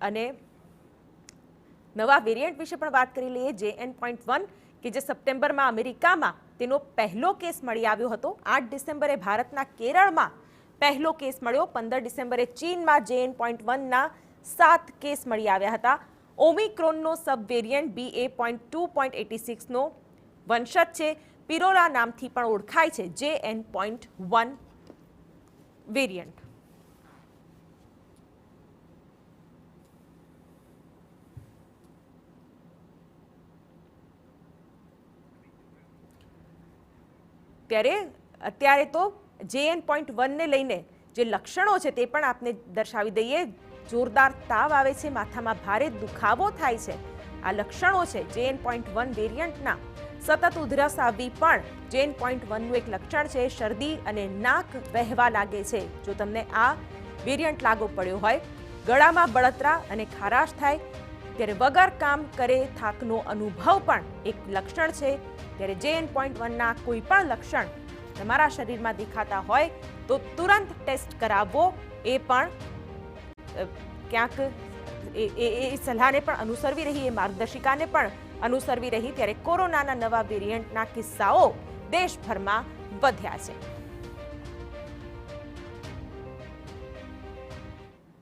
અને નવા વેરિયન્ટ વિશે પણ વાત કરી લઈએ. JN.1 કે જે સપ્ટેમ્બરમાં અમેરિકામાં તેનો પહેલો કેસ મળી આવ્યો હતો. 8 ડિસેમ્બરે ભારતના કેરળમાં પહેલો કેસ મળ્યો. 15 ડિસેમ્બરે ચીનમાં JN.1ના 7 કેસ મળી આવ્યા હતા. ઓમિક્રોનનો સબ વેરિયન્ટ BA.2.86નો વંશજ છે. પિરોલા નામથી પણ ઓળખાય છે JN.1 વેરિયન્ટ. ત્યારે અત્યારે તો JN.1ને લઈને જે લક્ષણો છે તે પણ આપને દર્શાવી દઈએ. જોરદાર તાવ આવે છે, માથામાં ભારે દુખાવો થાય છે, આ લક્ષણો છે JN.1 વેરિયન્ટના. સતત ઉધરસ આવવી પણ JN.1નું એક લક્ષણ છે. શરદી અને નાક વહેવા લાગે છે જો તમને આ વેરિયન્ટ લાગુ પડ્યો હોય. ગળામાં બળતરા અને ખારાશ થાય. ત્યારે વગર કામ કરે થાકનો અનુભવ પણ એક લક્ષણ છે. ત્યારે JN.1ના કોઈ પણ લક્ષણ તમારા શરીરમાં દેખાતા હોય તો તુરંત ટેસ્ટ કરાવવો. એ પણ ક્યાંક એ સલાહને પણ અનુસરવી રહી, એ માર્ગદર્શિકાને પણ અનુસરવી રહી. ત્યારે કોરોનાના નવા વેરિયન્ટના કિસ્સાઓ દેશભરમાં વધ્યા છે.